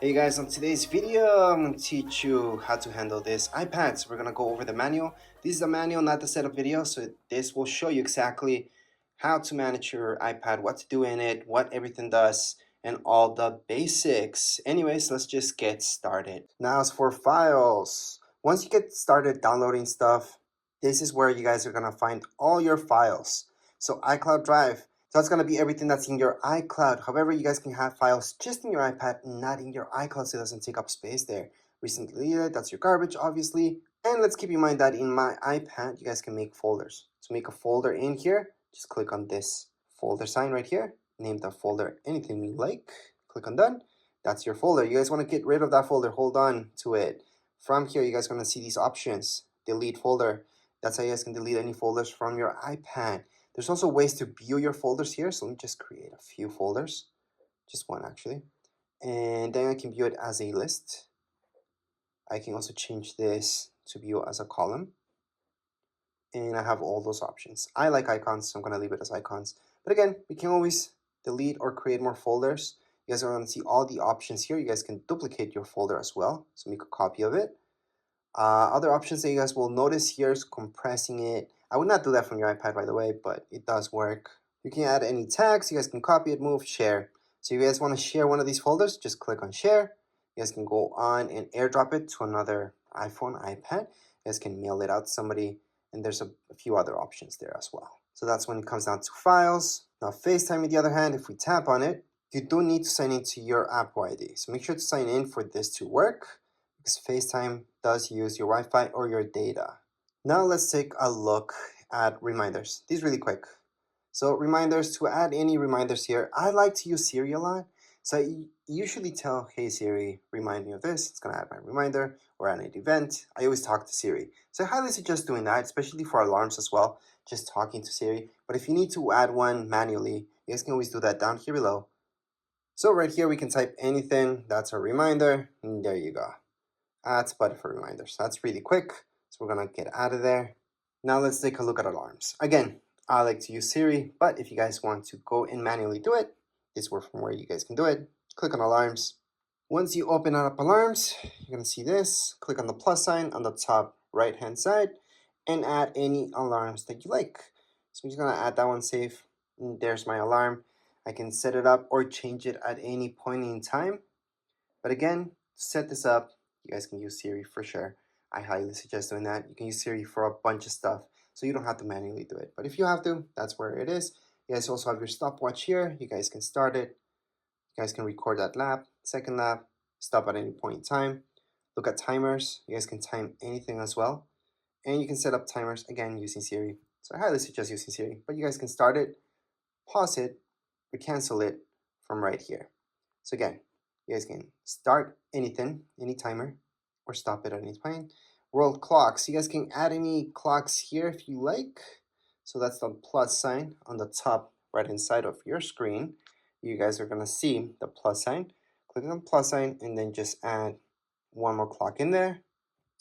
Hey guys, on today's video, I'm going to teach you how to handle this iPad. So we're going to go over the manual. This is the manual, not the setup video. So this will show you exactly how to manage your iPad, what to do in it, what everything does, and all the basics. Anyways, let's just get started. Now as for files, once you get started downloading stuff, this is where you guys are going to find all your files. So iCloud Drive. So that's going to be everything that's in your iCloud. However, you guys can have files just in your iPad, not in your iCloud, so it doesn't take up space there. Recently deleted, that's your garbage, obviously. And let's keep in mind that in my iPad, you guys can make folders. To make a folder in here, just click on this folder sign right here. Name the folder anything you like. Click on done. That's your folder. You guys want to get rid of that folder, hold on to it. From here, you guys are going to see these options. Delete folder. That's how you guys can delete any folders from your iPad. There's also ways to view your folders here. So let me just create a few folders, just one actually. And then I can view it as a list. I can also change this to view as a column. And I have all those options. I like icons, so I'm going to leave it as icons. But again, we can always delete or create more folders. You guys are going to see all the options here. You guys can duplicate your folder as well. So make a copy of it. Other options that you guys will notice here is compressing it. I would not do that from your iPad, by the way, but it does work. You can add any tags. You guys can copy it, move, share. So you guys want to share one of these folders, just click on share. You guys can go on and airdrop it to another iPhone, iPad. You guys can mail it out to somebody, and there's a few other options there as well. So that's when it comes down to files. Now FaceTime, on the other hand, if we tap on it, you do need to sign into your Apple ID. So make sure to sign in for this to work, because FaceTime does use your Wi-Fi or your data. Now let's take a look at reminders. These really quick. So reminders, to add any reminders here, I like to use Siri a lot. So I usually tell, hey Siri, remind me of this. It's going to add my reminder, or add an event. I always talk to Siri. So I highly suggest doing that, especially for alarms as well, just talking to Siri. But if you need to add one manually, you guys can always do that down here below. So right here, we can type anything. That's a reminder, and there you go. Add button for reminders. That's really quick. So we're going to get out of there. Now let's take a look at alarms. Again, I like to use Siri, but if you guys want to go and manually do it, this is from where you guys can do it. Click on alarms. Once you open up alarms, you're going to see this. Click on the plus sign on the top right hand side and add any alarms that you like. So I'm just going to add that one, save. And there's my alarm. I can set it up or change it at any point in time. But again, to set this up, you guys can use Siri for sure. I highly suggest doing that. You can use Siri for a bunch of stuff, so you don't have to manually do it. But if you have to, that's where it is. You guys also have your stopwatch here. You guys can start it. You guys can record that lap, second lap, stop at any point in time. Look at timers. You guys can time anything as well. And you can set up timers, again, using Siri. So I highly suggest using Siri. But you guys can start it, pause it, or cancel it from right here. So again, you guys can start anything, any timer, or stop it at any point. World clocks. You guys can add any clocks here if you like. So that's the plus sign on the top right hand side of your screen. You guys are going to see the plus sign. Click on the plus sign and then just add one more clock in there.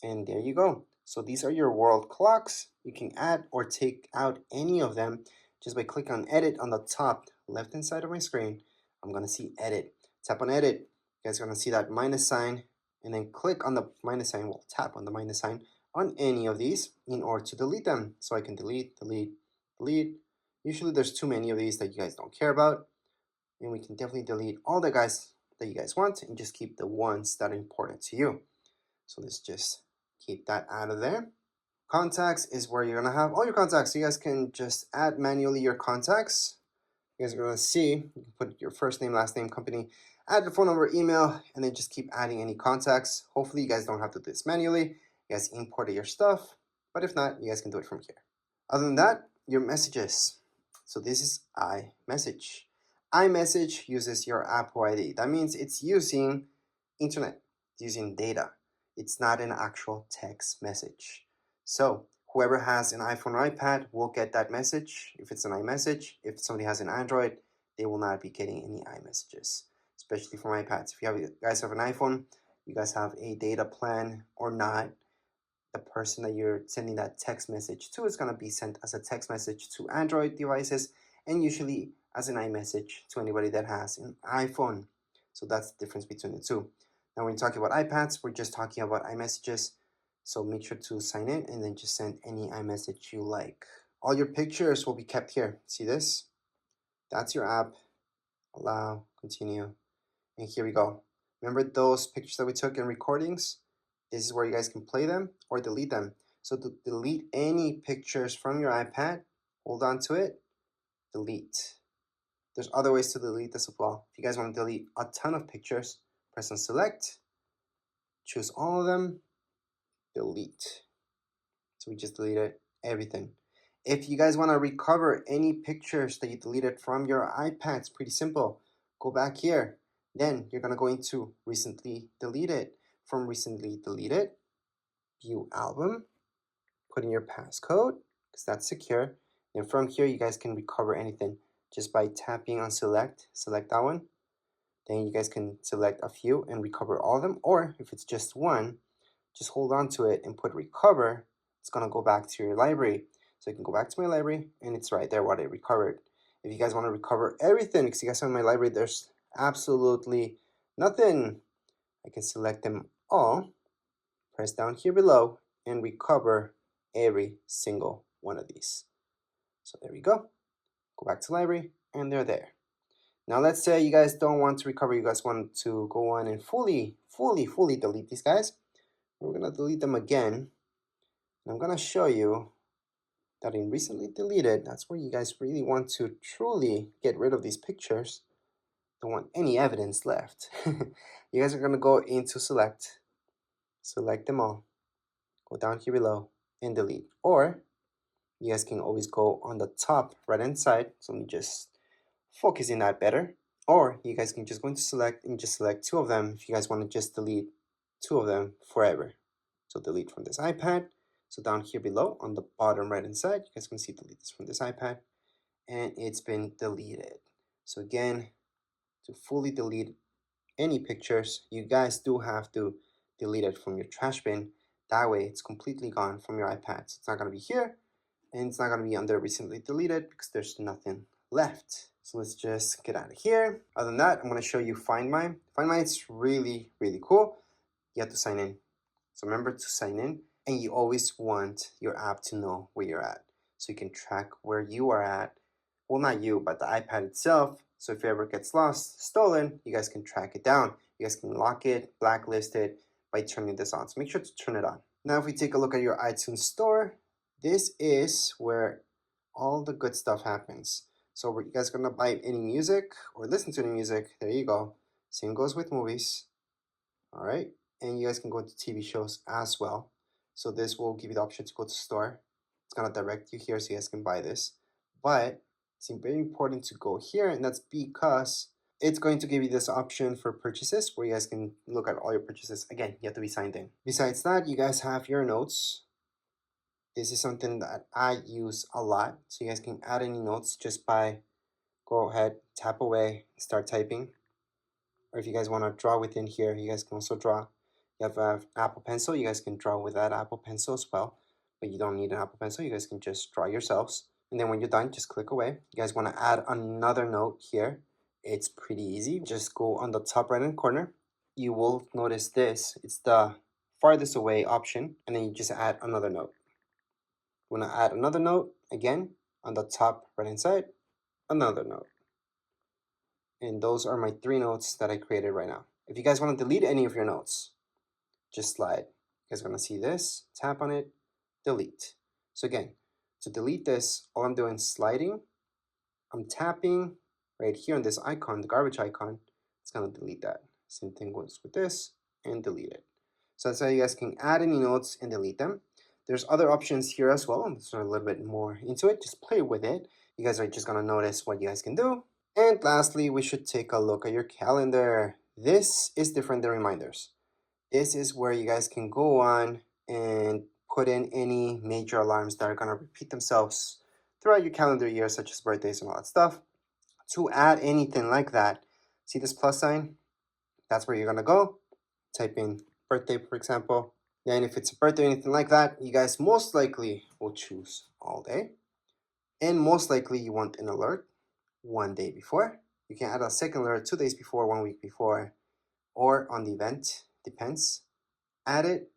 And there you go. So these are your world clocks. You can add or take out any of them just by clicking on edit on the top left hand side of my screen. I'm going to see edit. Tap on edit. You guys are going to see that minus sign, and then click on the minus sign. Well, tap on the minus sign on any of these in order to delete them. So I can delete, delete, delete. Usually there's too many of these that you guys don't care about. And we can definitely delete all the guys that you guys want and just keep the ones that are important to you. So let's just keep that out of there. Contacts is where you're going to have all your contacts. So you guys can just add manually your contacts. You guys are going to see, you can put your first name, last name, company, add your phone number, email, and then just keep adding any contacts. Hopefully you guys don't have to do this manually. You guys import your stuff, but if not, you guys can do it from here. Other than that, your messages. So this is iMessage. iMessage uses your Apple ID. That means it's using internet, it's using data. It's not an actual text message. So whoever has an iPhone or iPad will get that message if it's an iMessage. If somebody has an Android, they will not be getting any iMessages, especially from iPads. If you guys have an iPhone, you guys have a data plan or not, the person that you're sending that text message to is going to be sent as a text message to Android devices and usually as an iMessage to anybody that has an iPhone. So that's the difference between the two. Now when we're talking about iPads, we're just talking about iMessages. So make sure to sign in and then just send any iMessage you like. All your pictures will be kept here. See this? That's your app. Allow, continue. And here we go. Remember those pictures that we took in recordings? This is where you guys can play them or delete them. So to delete any pictures from your iPad, hold on to it, delete. There's other ways to delete this as well. If you guys want to delete a ton of pictures, press on select, choose all of them, delete. So we just deleted everything. If you guys want to recover any pictures that you deleted from your iPad, it's pretty simple. Go back here. Then you're going to go into recently deleted. From recently deleted, view album, put in your passcode because that's secure. And from here, you guys can recover anything just by tapping on select that one. Then you guys can select a few and recover all of them. Or if it's just one, just hold on to it and put recover. It's gonna go back to your library. So you can go back to my library and it's right there what I recovered. If you guys want to recover everything, because you guys have in my library, there's absolutely nothing. I can select them all, press down here below, and recover every single one of these. So there we go. Go back to library, and they're there. Now let's say you guys don't want to recover, you guys want to go on and fully delete these guys. We're gonna delete them again. And I'm gonna show you that in recently deleted, that's where you guys really want to truly get rid of these pictures. Don't want any evidence left. You guys are gonna go into select them all, go down here below and delete. Or you guys can always go on the top right hand side. So let me just focus in that better. Or you guys can just go into select and just select two of them if you guys want to just delete two of them forever. So delete from this iPad. So down here below on the bottom right hand side, you guys can see delete this from this iPad, and it's been deleted. So again, to fully delete any pictures, you guys do have to delete it from your trash bin. That way it's completely gone from your iPad. So it's not going to be here, and it's not going to be under recently deleted because there's nothing left. So let's just get out of here. Other than that, I'm going to show you Find My. Find My, it's really cool. You have to sign in. So remember to sign in, and you always want your app to know where you're at. So you can track where you are at. Well, not you, but the iPad itself. So if it ever gets lost, stolen, you guys can track it down. You guys can lock it, blacklist it by turning this on. So make sure to turn it on. Now, if we take a look at your iTunes store, this is where all the good stuff happens. So you guys are gonna buy any music or listen to any music, there you go. Same goes with movies. All right, and you guys can go into TV shows as well. So this will give you the option to go to store. It's gonna direct you here so you guys can buy this. But it's very important to go here, and that's because it's going to give you this option for purchases where you guys can look at all your purchases. Again, you have to be signed in. Besides that, you guys have your notes. This is something that I use a lot. So you guys can add any notes just by go ahead, tap away, start typing. Or if you guys want to draw within here, you guys can also draw. You have an Apple Pencil, you guys can draw with that Apple Pencil as well. But you don't need an Apple Pencil, you guys can just draw yourselves. And then when you're done, just click away. You guys want to add another note here. It's pretty easy. Just go on the top right hand corner. You will notice this. It's the farthest away option. And then you just add another note. You want to add another note, again, on the top right hand side, another note. And those are my 3 notes that I created right now. If you guys want to delete any of your notes, just slide. You guys are going to see this, tap on it, delete. So again, to delete this, all I'm doing is sliding. I'm tapping right here on this icon, the garbage icon. It's going to delete that. Same thing goes with this, and delete it. So that's how you guys can add any notes and delete them. There's other options here as well. Let's learn a little bit more into it. Just play with it. You guys are just going to notice what you guys can do. And lastly, we should take a look at your calendar. This is different than reminders. This is where you guys can go on and put in any major alarms that are going to repeat themselves throughout your calendar year, such as birthdays and all that stuff. To add anything like that, see this plus sign? That's where you're going to go. Type in birthday, for example. Then if it's a birthday or anything like that, you guys most likely will choose all day. And most likely you want an alert 1 day before. You can add a second alert 2 days before, 1 week before, or on the event. depends. Add it,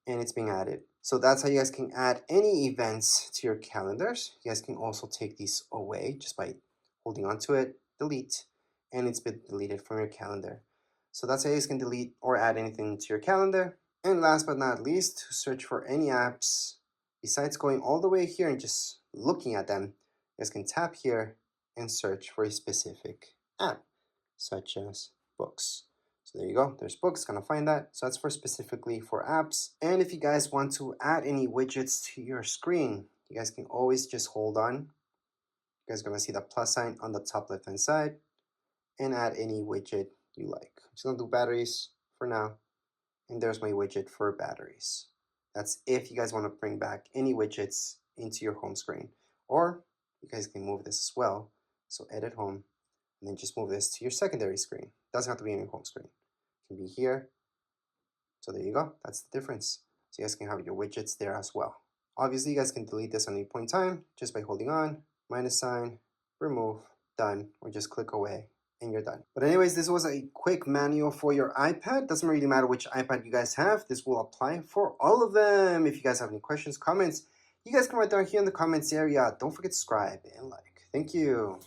and it's being added. So that's how you guys can add any events to your calendars. You guys can also take these away just by holding onto it, delete, and it's been deleted from your calendar. So that's how you guys can delete or add anything to your calendar. And last but not least, to search for any apps, besides going all the way here and just looking at them, you guys can tap here and search for a specific app, such as books. So there you go, there's books, gonna find that. So that's for specifically for apps. And if you guys want to add any widgets to your screen, you guys can always just hold on. You guys are gonna see the plus sign on the top left hand side and add any widget you like. I'm just gonna do batteries for now. And there's my widget for batteries. That's if you guys want to bring back any widgets into your home screen. Or you guys can move this as well. So edit home, and then just move this to your secondary screen. Doesn't have to be in your home screen. It can be here. So there you go. That's the difference. So you guys can have your widgets there as well. Obviously, you guys can delete this at any point in time just by holding on, minus sign, remove, done, or just click away and you're done. But anyways, this was a quick manual for your iPad. Doesn't really matter which iPad you guys have. This will apply for all of them. If you guys have any questions, comments, you guys can write down here in the comments area. Don't forget to subscribe and like. Thank you.